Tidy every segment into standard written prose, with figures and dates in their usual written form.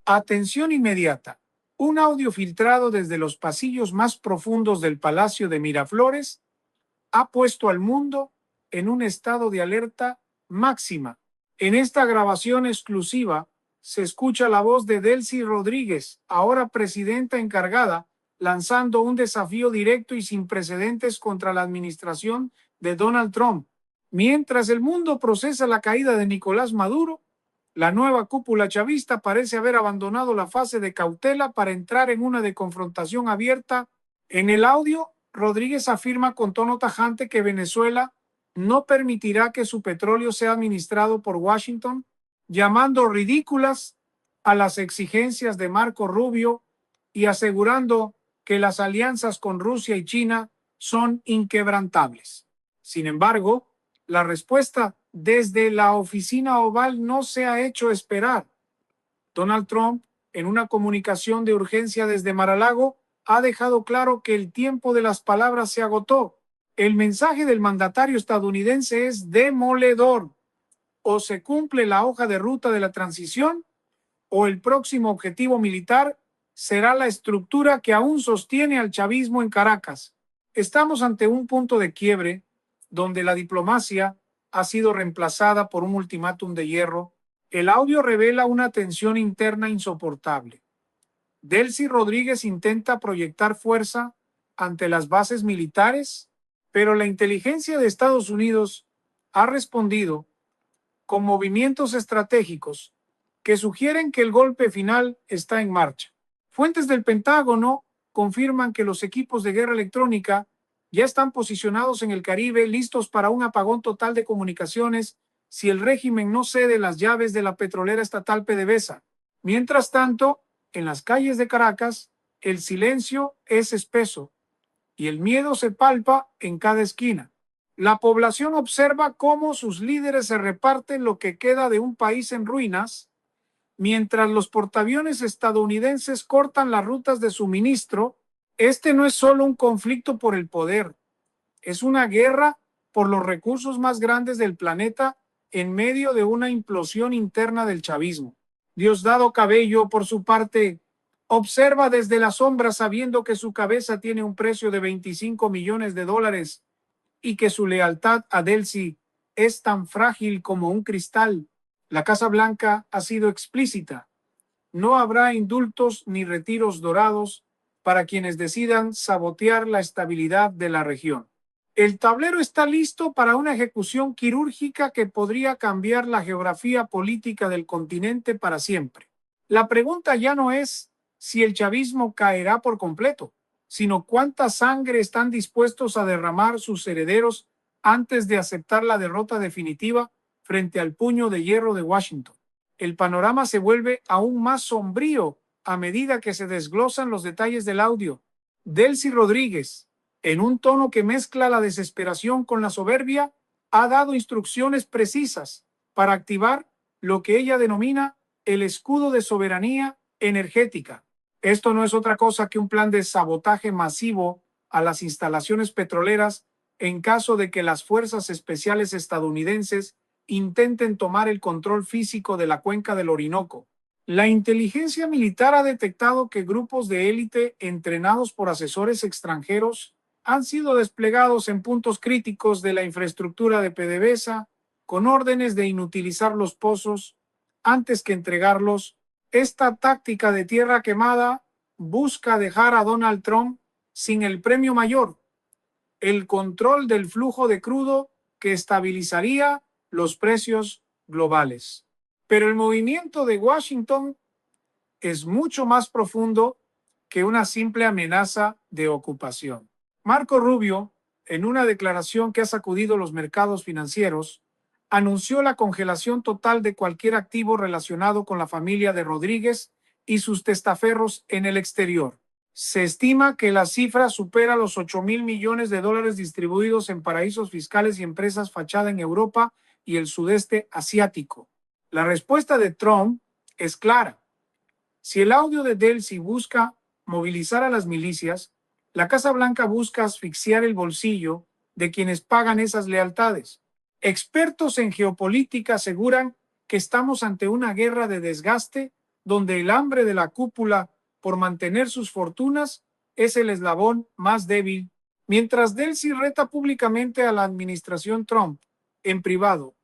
Atención inmediata. Un audio filtrado desde los pasillos más profundos del Palacio de Miraflores ha puesto al mundo en un estado de alerta máxima. En esta grabación exclusiva se escucha la voz de Delcy Rodríguez, ahora presidenta encargada, lanzando un desafío directo y sin precedentes contra la administración de Donald Trump. Mientras el mundo procesa la caída de Nicolás Maduro, la nueva cúpula chavista parece haber abandonado la fase de cautela para entrar en una de confrontación abierta. En el audio, Rodríguez afirma con tono tajante que Venezuela no permitirá que su petróleo sea administrado por Washington, llamando ridículas a las exigencias de Marco Rubio y asegurando que las alianzas con Rusia y China son inquebrantables. Sin embargo, la respuesta desde la oficina oval no se ha hecho esperar. Donald Trump, en una comunicación de urgencia desde Mar-a-Lago, ha dejado claro que el tiempo de las palabras se agotó. El mensaje del mandatario estadounidense es demoledor. O se cumple la hoja de ruta de la transición, o el próximo objetivo militar será la estructura que aún sostiene al chavismo en Caracas. Estamos ante un punto de quiebre donde la diplomacia ha sido reemplazada por un ultimátum de hierro. El audio revela una tensión interna insoportable. Delcy Rodríguez intenta proyectar fuerza ante las bases militares, pero la inteligencia de Estados Unidos ha respondido con movimientos estratégicos que sugieren que el golpe final está en marcha. Fuentes del Pentágono confirman que los equipos de guerra electrónica ya están posicionados en el Caribe, listos para un apagón total de comunicaciones si el régimen no cede las llaves de la petrolera estatal PDVSA. Mientras tanto, en las calles de Caracas, el silencio es espeso y el miedo se palpa en cada esquina. La población observa cómo sus líderes se reparten lo que queda de un país en ruinas, mientras los portaaviones estadounidenses cortan las rutas de suministro. Este no es solo un conflicto por el poder, es una guerra por los recursos más grandes del planeta en medio de una implosión interna del chavismo. Diosdado Cabello, por su parte, observa desde la sombra sabiendo que su cabeza tiene un precio de $25 millones y que su lealtad a Delcy es tan frágil como un cristal. La Casa Blanca ha sido explícita. No habrá indultos ni retiros dorados para quienes decidan sabotear la estabilidad de la región. El tablero está listo para una ejecución quirúrgica que podría cambiar la geografía política del continente para siempre. La pregunta ya no es si el chavismo caerá por completo, sino cuánta sangre están dispuestos a derramar sus herederos antes de aceptar la derrota definitiva frente al puño de hierro de Washington. El panorama se vuelve aún más sombrío a medida que se desglosan los detalles del audio. Delcy Rodríguez, en un tono que mezcla la desesperación con la soberbia, ha dado instrucciones precisas para activar lo que ella denomina el escudo de soberanía energética. Esto no es otra cosa que un plan de sabotaje masivo a las instalaciones petroleras en caso de que las fuerzas especiales estadounidenses intenten tomar el control físico de la cuenca del Orinoco. La inteligencia militar ha detectado que grupos de élite entrenados por asesores extranjeros han sido desplegados en puntos críticos de la infraestructura de PDVSA con órdenes de inutilizar los pozos antes que entregarlos. Esta táctica de tierra quemada busca dejar a Donald Trump sin el premio mayor, el control del flujo de crudo que estabilizaría los precios globales. Pero el movimiento de Washington es mucho más profundo que una simple amenaza de ocupación. Marco Rubio, en una declaración que ha sacudido los mercados financieros, anunció la congelación total de cualquier activo relacionado con la familia de Rodríguez y sus testaferros en el exterior. Se estima que la cifra supera los $8,000 millones distribuidos en paraísos fiscales y empresas fachada en Europa y el sudeste asiático. La respuesta de Trump es clara. Si el audio de Delcy busca movilizar a las milicias, la Casa Blanca busca asfixiar el bolsillo de quienes pagan esas lealtades. Expertos en geopolítica aseguran que estamos ante una guerra de desgaste donde el hambre de la cúpula por mantener sus fortunas es el eslabón más débil. Mientras Delcy reta públicamente a la administración Trump en privado,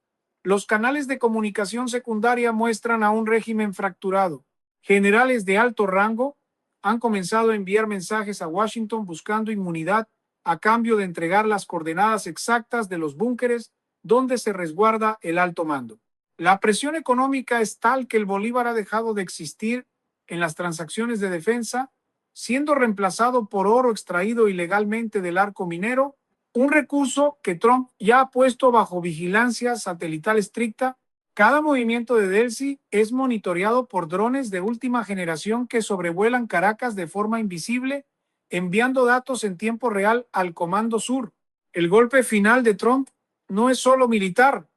los canales de comunicación secundaria muestran a un régimen fracturado. Generales de alto rango han comenzado a enviar mensajes a Washington buscando inmunidad a cambio de entregar las coordenadas exactas de los búnkeres donde se resguarda el alto mando. La presión económica es tal que el bolívar ha dejado de existir en las transacciones de defensa, siendo reemplazado por oro extraído ilegalmente del arco minero, un recurso que Trump ya ha puesto bajo vigilancia satelital estricta. Cada movimiento de Delcy es monitoreado por drones de última generación que sobrevuelan Caracas de forma invisible, enviando datos en tiempo real al Comando Sur. El golpe final de Trump no es solo militar,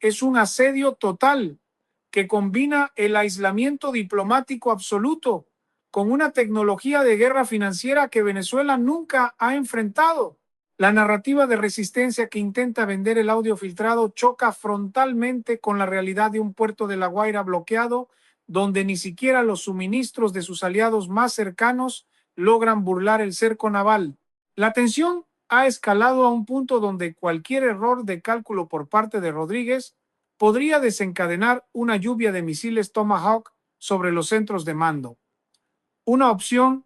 es un asedio total que combina el aislamiento diplomático absoluto con una tecnología de guerra financiera que Venezuela nunca ha enfrentado. La narrativa de resistencia que intenta vender el audio filtrado choca frontalmente con la realidad de un puerto de La Guaira bloqueado, donde ni siquiera los suministros de sus aliados más cercanos logran burlar el cerco naval. La tensión ha escalado a un punto donde cualquier error de cálculo por parte de Rodríguez podría desencadenar una lluvia de misiles Tomahawk sobre los centros de mando. Una opción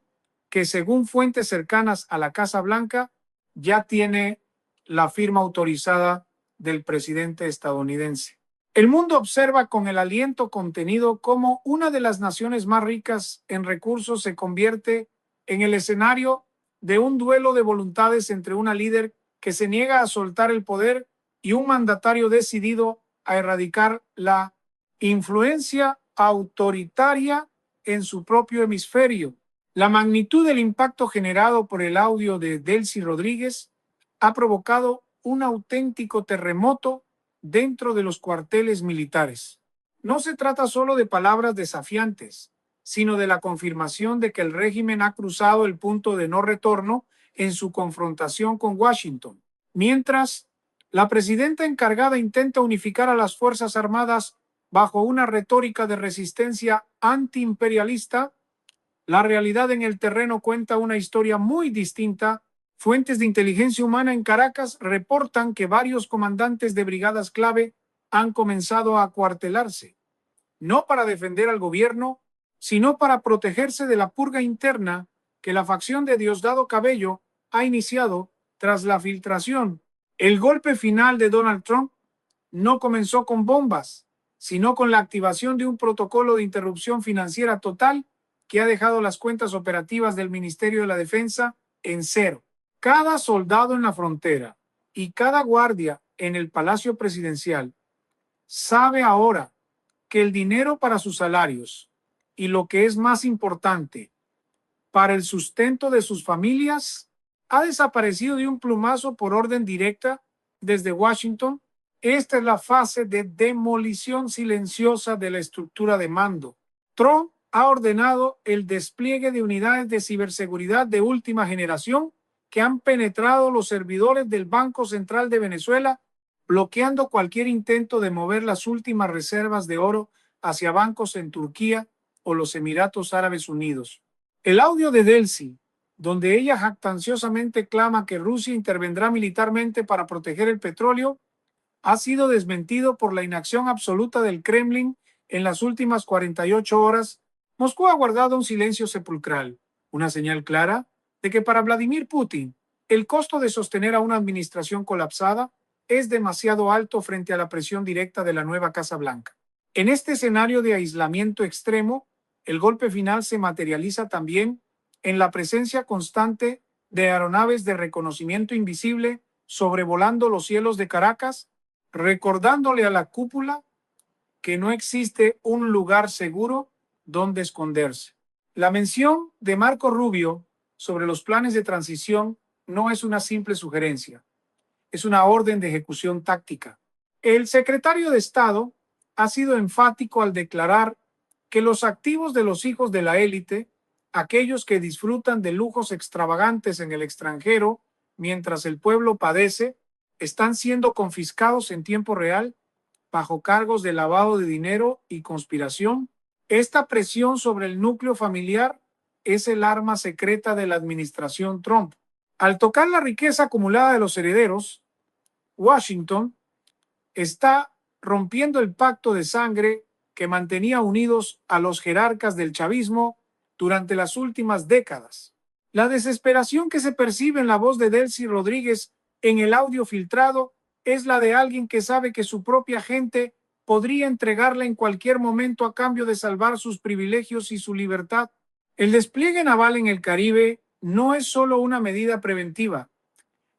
que, según fuentes cercanas a la Casa Blanca, ya tiene la firma autorizada del presidente estadounidense. El mundo observa con el aliento contenido cómo una de las naciones más ricas en recursos se convierte en el escenario de un duelo de voluntades entre una líder que se niega a soltar el poder y un mandatario decidido a erradicar la influencia autoritaria en su propio hemisferio. La magnitud del impacto generado por el audio de Delcy Rodríguez ha provocado un auténtico terremoto dentro de los cuarteles militares. No se trata solo de palabras desafiantes, sino de la confirmación de que el régimen ha cruzado el punto de no retorno en su confrontación con Washington. Mientras, la presidenta encargada intenta unificar a las Fuerzas Armadas bajo una retórica de resistencia antiimperialista, la realidad en el terreno cuenta una historia muy distinta. Fuentes de inteligencia humana en Caracas reportan que varios comandantes de brigadas clave han comenzado a acuartelarse, no para defender al gobierno, sino para protegerse de la purga interna que la facción de Diosdado Cabello ha iniciado tras la filtración. El golpe final de Donald Trump no comenzó con bombas, sino con la activación de un protocolo de interrupción financiera total que ha dejado las cuentas operativas del Ministerio de la Defensa en cero. Cada soldado en la frontera y cada guardia en el Palacio Presidencial sabe ahora que el dinero para sus salarios y, lo que es más importante, para el sustento de sus familias ha desaparecido de un plumazo por orden directa desde Washington. Esta es la fase de demolición silenciosa de la estructura de mando. Trump ha ordenado el despliegue de unidades de ciberseguridad de última generación que han penetrado los servidores del Banco Central de Venezuela, bloqueando cualquier intento de mover las últimas reservas de oro hacia bancos en Turquía o los Emiratos Árabes Unidos. El audio de Delcy, donde ella jactanciosamente clama que Rusia intervendrá militarmente para proteger el petróleo, ha sido desmentido por la inacción absoluta del Kremlin en las últimas 48 horas. Moscú ha guardado un silencio sepulcral, una señal clara de que para Vladimir Putin el costo de sostener a una administración colapsada es demasiado alto frente a la presión directa de la nueva Casa Blanca. En este escenario de aislamiento extremo, el golpe final se materializa también en la presencia constante de aeronaves de reconocimiento invisible sobrevolando los cielos de Caracas, recordándole a la cúpula que no existe un lugar seguro donde esconderse. La mención de Marco Rubio sobre los planes de transición no es una simple sugerencia, es una orden de ejecución táctica. El secretario de Estado ha sido enfático al declarar que los activos de los hijos de la élite, aquellos que disfrutan de lujos extravagantes en el extranjero mientras el pueblo padece, están siendo confiscados en tiempo real bajo cargos de lavado de dinero y conspiración. Esta presión sobre el núcleo familiar es el arma secreta de la administración Trump. Al tocar la riqueza acumulada de los herederos, Washington está rompiendo el pacto de sangre que mantenía unidos a los jerarcas del chavismo durante las últimas décadas. La desesperación que se percibe en la voz de Delcy Rodríguez en el audio filtrado es la de alguien que sabe que su propia gente podría entregarla en cualquier momento a cambio de salvar sus privilegios y su libertad. El despliegue naval en el Caribe no es solo una medida preventiva,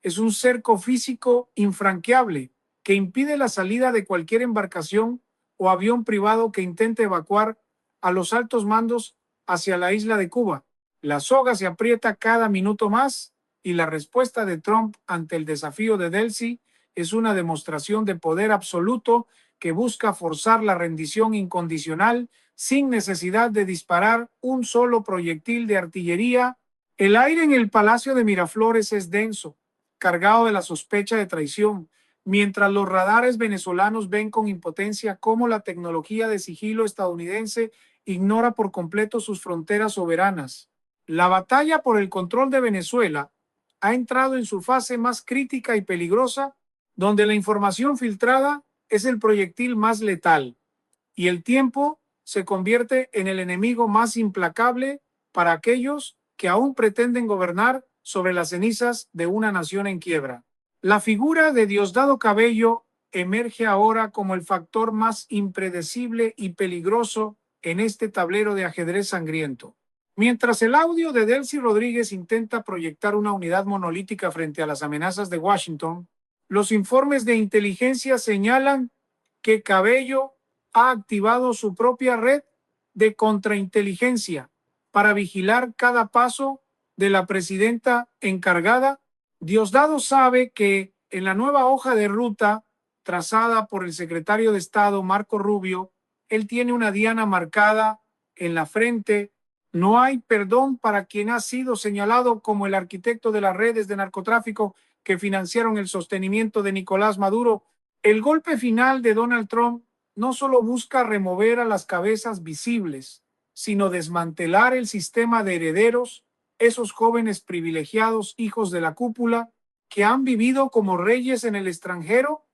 es un cerco físico infranqueable que impide la salida de cualquier embarcación o avión privado que intente evacuar a los altos mandos hacia la isla de Cuba. La soga se aprieta cada minuto más y la respuesta de Trump ante el desafío de Delcy es una demostración de poder absoluto que busca forzar la rendición incondicional sin necesidad de disparar un solo proyectil de artillería. El aire en el Palacio de Miraflores es denso, cargado de la sospecha de traición, mientras los radares venezolanos ven con impotencia cómo la tecnología de sigilo estadounidense ignora por completo sus fronteras soberanas. La batalla por el control de Venezuela ha entrado en su fase más crítica y peligrosa, donde la información filtrada es el proyectil más letal y el tiempo se convierte en el enemigo más implacable para aquellos que aún pretenden gobernar sobre las cenizas de una nación en quiebra. La figura de Diosdado Cabello emerge ahora como el factor más impredecible y peligroso en este tablero de ajedrez sangriento. Mientras el audio de Delcy Rodríguez intenta proyectar una unidad monolítica frente a las amenazas de Washington, los informes de inteligencia señalan que Cabello ha activado su propia red de contrainteligencia para vigilar cada paso de la presidenta encargada. Diosdado sabe que en la nueva hoja de ruta trazada por el secretario de Estado Marco Rubio, él tiene una diana marcada en la frente. No hay perdón para quien ha sido señalado como el arquitecto de las redes de narcotráfico que financiaron el sostenimiento de Nicolás Maduro. El golpe final de Donald Trump no solo busca remover a las cabezas visibles, sino desmantelar el sistema de herederos, esos jóvenes privilegiados hijos de la cúpula que han vivido como reyes en el extranjero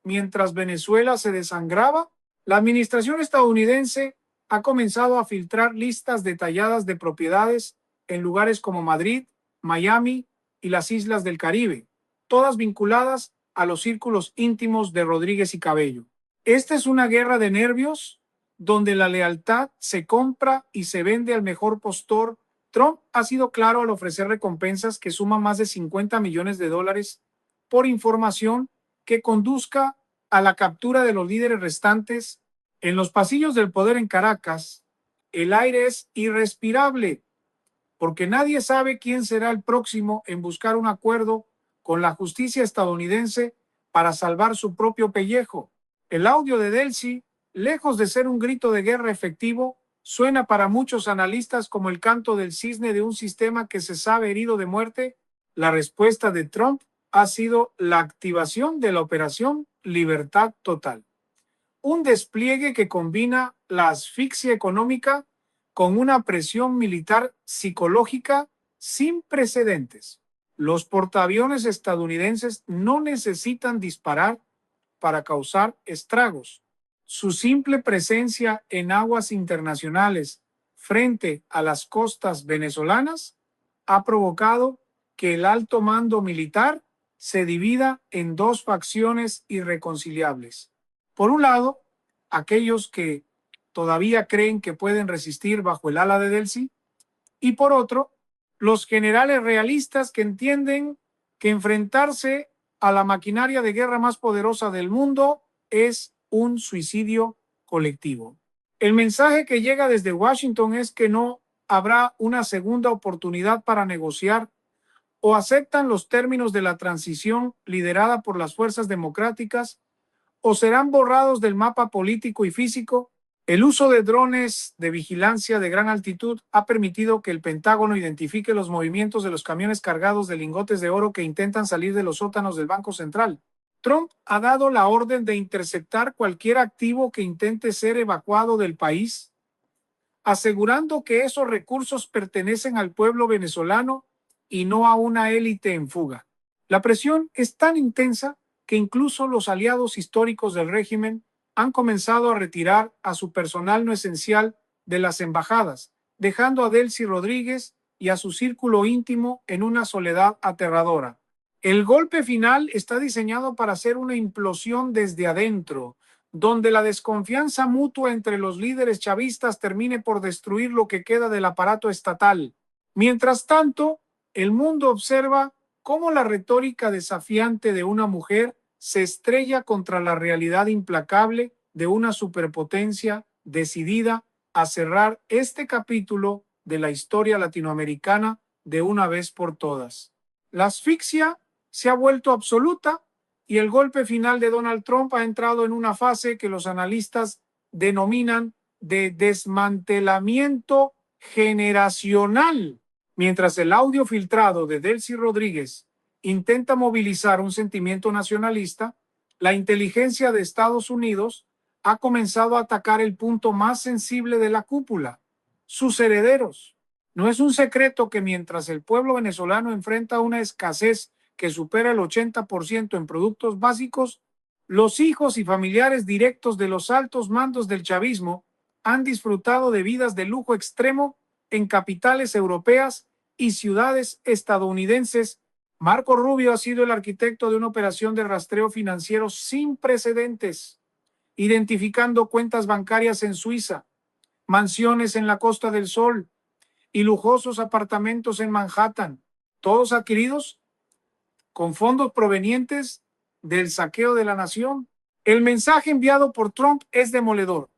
mientras Venezuela se desangraba. La administración estadounidense ha comenzado a filtrar listas detalladas de propiedades en lugares como Madrid, Miami y las islas del Caribe, todas vinculadas a los círculos íntimos de Rodríguez y Cabello. Esta es una guerra de nervios donde la lealtad se compra y se vende al mejor postor. Trump ha sido claro al ofrecer recompensas que suman más de $50 millones por información que conduzca a la captura de los líderes restantes. En los pasillos del poder en Caracas, el aire es irrespirable porque nadie sabe quién será el próximo en buscar un acuerdo con la justicia estadounidense para salvar su propio pellejo. El audio de Delcy, lejos de ser un grito de guerra efectivo, suena para muchos analistas como el canto del cisne de un sistema que se sabe herido de muerte. La respuesta de Trump ha sido la activación de la Operación Libertad Total, un despliegue que combina la asfixia económica con una presión militar psicológica sin precedentes. Los portaaviones estadounidenses no necesitan disparar para causar estragos. Su simple presencia en aguas internacionales frente a las costas venezolanas ha provocado que el alto mando militar se divida en dos facciones irreconciliables. Por un lado, aquellos que todavía creen que pueden resistir bajo el ala de Delcy, y por otro, los generales realistas que entienden que enfrentarse a la maquinaria de guerra más poderosa del mundo es un suicidio colectivo. El mensaje que llega desde Washington es que no habrá una segunda oportunidad para negociar. O aceptan los términos de la transición liderada por las fuerzas democráticas, o serán borrados del mapa político y físico. El uso de drones de vigilancia de gran altitud ha permitido que el Pentágono identifique los movimientos de los camiones cargados de lingotes de oro que intentan salir de los sótanos del Banco Central. Trump ha dado la orden de interceptar cualquier activo que intente ser evacuado del país asegurando que esos recursos pertenecen al pueblo venezolano y no a una élite en fuga. La presión es tan intensa que incluso los aliados históricos del régimen han comenzado a retirar a su personal no esencial de las embajadas, dejando a Delcy Rodríguez y a su círculo íntimo en una soledad aterradora. El golpe final está diseñado para ser una implosión desde adentro, donde la desconfianza mutua entre los líderes chavistas termine por destruir lo que queda del aparato estatal. Mientras tanto, el mundo observa cómo la retórica desafiante de una mujer se estrella contra la realidad implacable de una superpotencia decidida a cerrar este capítulo de la historia latinoamericana de una vez por todas. La asfixia se ha vuelto absoluta y el golpe final de Donald Trump ha entrado en una fase que los analistas denominan de desmantelamiento generacional. Mientras el audio filtrado de Delcy Rodríguez intenta movilizar un sentimiento nacionalista, la inteligencia de Estados Unidos ha comenzado a atacar el punto más sensible de la cúpula, sus herederos. No es un secreto que mientras el pueblo venezolano enfrenta una escasez que supera el 80% en productos básicos, los hijos y familiares directos de los altos mandos del chavismo han disfrutado de vidas de lujo extremo en capitales europeas y ciudades estadounidenses. Marco Rubio ha sido el arquitecto de una operación de rastreo financiero sin precedentes, identificando cuentas bancarias en Suiza, mansiones en la Costa del Sol y lujosos apartamentos en Manhattan, todos adquiridos con fondos provenientes del saqueo de la nación. El mensaje enviado por Trump es demoledor.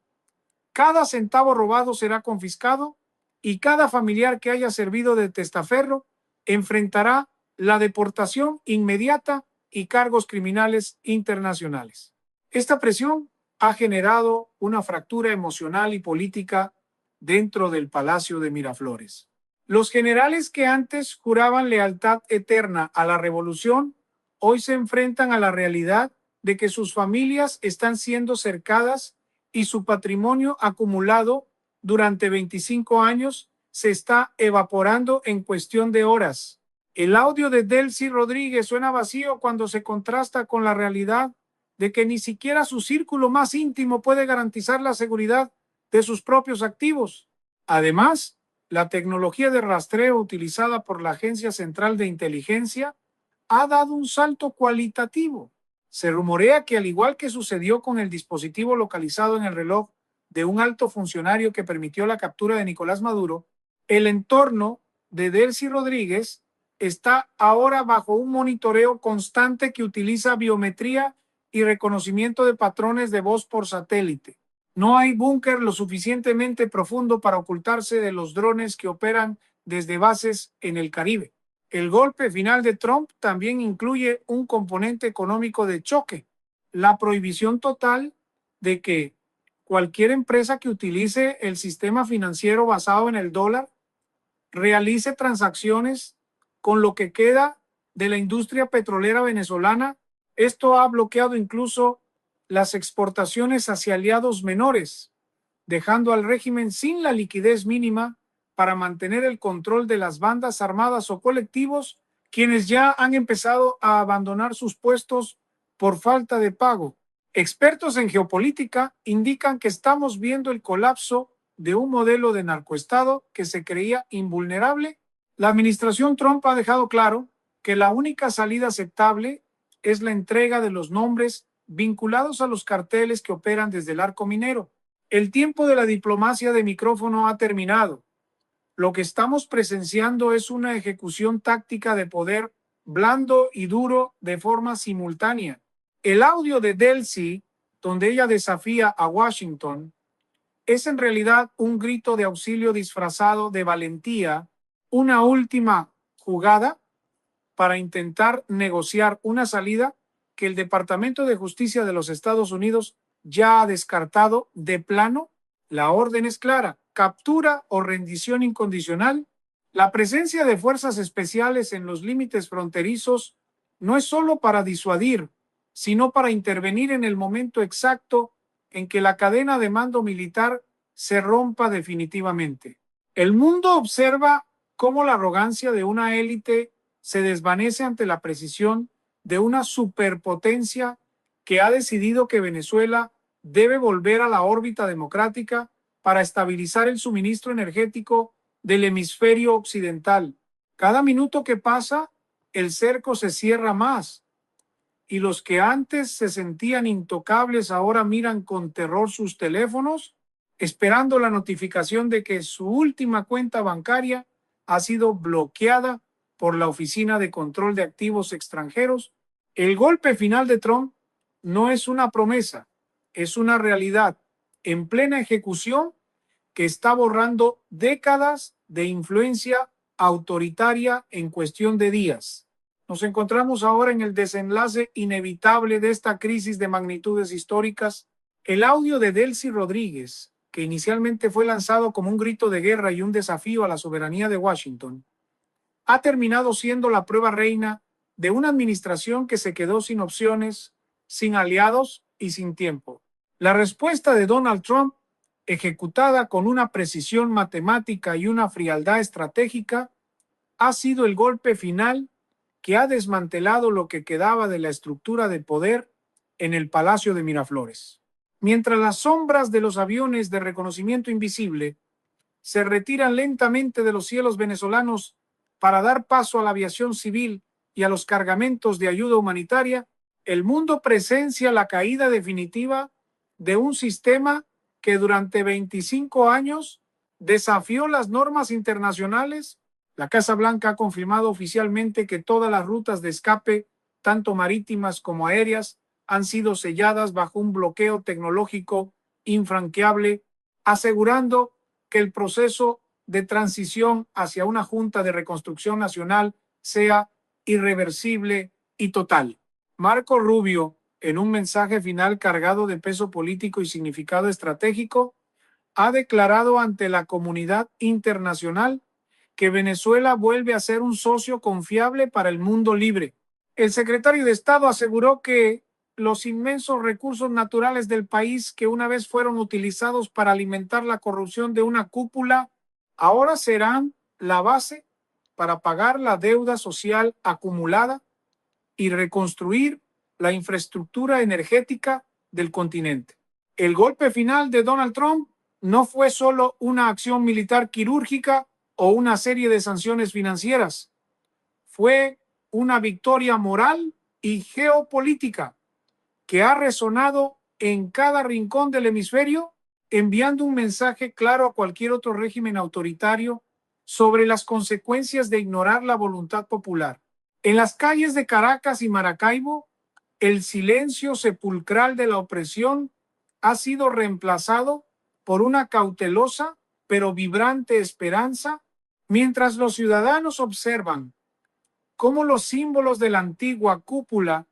Cada centavo robado será confiscado y cada familiar que haya servido de testaferro enfrentará la deportación inmediata y cargos criminales internacionales. Esta presión ha generado una fractura emocional y política dentro del Palacio de Miraflores. Los generales que antes juraban lealtad eterna a la revolución, hoy se enfrentan a la realidad de que sus familias están siendo cercadas y su patrimonio acumulado durante 25 años se está evaporando en cuestión de horas. El audio de Delcy Rodríguez suena vacío cuando se contrasta con la realidad de que ni siquiera su círculo más íntimo puede garantizar la seguridad de sus propios activos. Además, la tecnología de rastreo utilizada por la Agencia Central de Inteligencia ha dado un salto cualitativo. Se rumorea que, al igual que sucedió con el dispositivo localizado en el reloj de un alto funcionario que permitió la captura de Nicolás Maduro, el entorno de Delcy Rodríguez está ahora bajo un monitoreo constante que utiliza biometría y reconocimiento de patrones de voz por satélite. No hay búnker lo suficientemente profundo para ocultarse de los drones que operan desde bases en el Caribe. El golpe final de Trump también incluye un componente económico de choque, la prohibición total de que cualquier empresa que utilice el sistema financiero basado en el dólar realice transacciones con lo que queda de la industria petrolera venezolana. Esto ha bloqueado incluso las exportaciones hacia aliados menores, dejando al régimen sin la liquidez mínima para mantener el control de las bandas armadas o colectivos, quienes ya han empezado a abandonar sus puestos por falta de pago. Expertos en geopolítica indican que estamos viendo el colapso de un modelo de narcoestado que se creía invulnerable. La administración Trump ha dejado claro que la única salida aceptable es la entrega de los nombres vinculados a los carteles que operan desde el arco minero. El tiempo de la diplomacia de micrófono ha terminado. Lo que estamos presenciando es una ejecución táctica de poder blando y duro de forma simultánea. El audio de Delcy, donde ella desafía a Washington, es en realidad un grito de auxilio disfrazado de valentía, una última jugada para intentar negociar una salida que el Departamento de Justicia de los Estados Unidos ya ha descartado de plano. La orden es clara: captura o rendición incondicional. La presencia de fuerzas especiales en los límites fronterizos no es solo para disuadir, sino para intervenir en el momento exacto en que la cadena de mando militar se rompa definitivamente. El mundo observa cómo la arrogancia de una élite se desvanece ante la precisión de una superpotencia que ha decidido que Venezuela debe volver a la órbita democrática para estabilizar el suministro energético del hemisferio occidental. Cada minuto que pasa, el cerco se cierra más y los que antes se sentían intocables ahora miran con terror sus teléfonos, esperando la notificación de que su última cuenta bancaria ha sido bloqueada por la Oficina de Control de Activos Extranjeros. El golpe final de Trump no es una promesa, es una realidad en plena ejecución que está borrando décadas de influencia autoritaria en cuestión de días. Nos encontramos ahora en el desenlace inevitable de esta crisis de magnitudes históricas. El audio de Delcy Rodríguez, que inicialmente fue lanzado como un grito de guerra y un desafío a la soberanía de Washington, ha terminado siendo la prueba reina de una administración que se quedó sin opciones, sin aliados y sin tiempo. La respuesta de Donald Trump, ejecutada con una precisión matemática y una frialdad estratégica, ha sido el golpe final que ha desmantelado lo que quedaba de la estructura de poder en el Palacio de Miraflores. Mientras las sombras de los aviones de reconocimiento invisible se retiran lentamente de los cielos venezolanos para dar paso a la aviación civil y a los cargamentos de ayuda humanitaria, el mundo presencia la caída definitiva de un sistema que durante 25 años desafió las normas internacionales. La Casa Blanca ha confirmado oficialmente que todas las rutas de escape, tanto marítimas como aéreas, han sido selladas bajo un bloqueo tecnológico infranqueable, asegurando que el proceso de transición hacia una Junta de Reconstrucción Nacional sea irreversible y total. Marco Rubio, en un mensaje final cargado de peso político y significado estratégico, ha declarado ante la comunidad internacional que Venezuela vuelve a ser un socio confiable para el mundo libre. El secretario de Estado aseguró que los inmensos recursos naturales del país que una vez fueron utilizados para alimentar la corrupción de una cúpula, ahora serán la base para pagar la deuda social acumulada y reconstruir la infraestructura energética del continente. El golpe final de Donald Trump no fue solo una acción militar quirúrgica o una serie de sanciones financieras, fue una victoria moral y geopolítica que ha resonado en cada rincón del hemisferio, enviando un mensaje claro a cualquier otro régimen autoritario sobre las consecuencias de ignorar la voluntad popular. En las calles de Caracas y Maracaibo, el silencio sepulcral de la opresión ha sido reemplazado por una cautelosa pero vibrante esperanza, mientras los ciudadanos observan cómo los símbolos de la antigua cúpula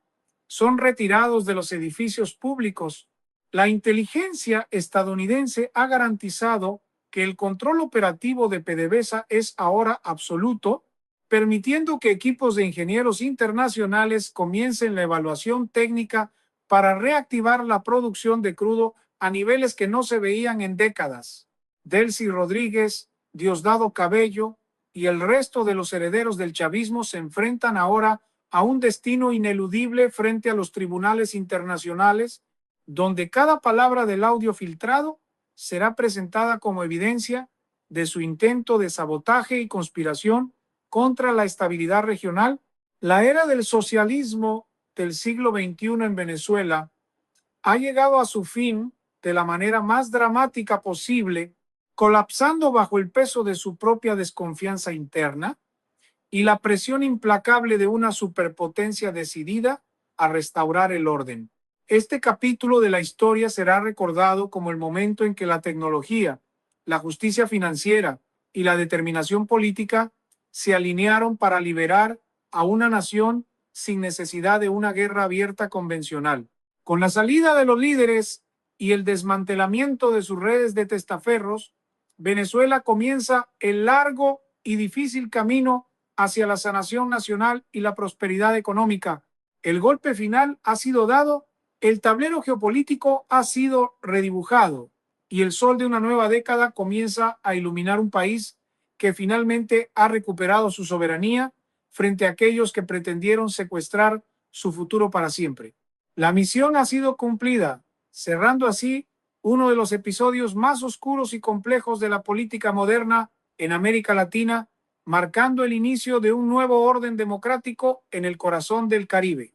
son retirados de los edificios públicos. La inteligencia estadounidense ha garantizado que el control operativo de PDVSA es ahora absoluto, permitiendo que equipos de ingenieros internacionales comiencen la evaluación técnica para reactivar la producción de crudo a niveles que no se veían en décadas. Delcy Rodríguez, Diosdado Cabello y el resto de los herederos del chavismo se enfrentan ahora a un destino ineludible frente a los tribunales internacionales, donde cada palabra del audio filtrado será presentada como evidencia de su intento de sabotaje y conspiración contra la estabilidad regional. La era del socialismo del siglo XXI en Venezuela ha llegado a su fin de la manera más dramática posible, colapsando bajo el peso de su propia desconfianza interna y la presión implacable de una superpotencia decidida a restaurar el orden. Este capítulo de la historia será recordado como el momento en que la tecnología, la justicia financiera y la determinación política se alinearon para liberar a una nación sin necesidad de una guerra abierta convencional. Con la salida de los líderes y el desmantelamiento de sus redes de testaferros, Venezuela comienza el largo y difícil camino hacia la sanación nacional y la prosperidad económica. El golpe final ha sido dado, el tablero geopolítico ha sido redibujado y el sol de una nueva década comienza a iluminar un país que finalmente ha recuperado su soberanía frente a aquellos que pretendieron secuestrar su futuro para siempre. La misión ha sido cumplida, cerrando así uno de los episodios más oscuros y complejos de la política moderna en América Latina, marcando el inicio de un nuevo orden democrático en el corazón del Caribe.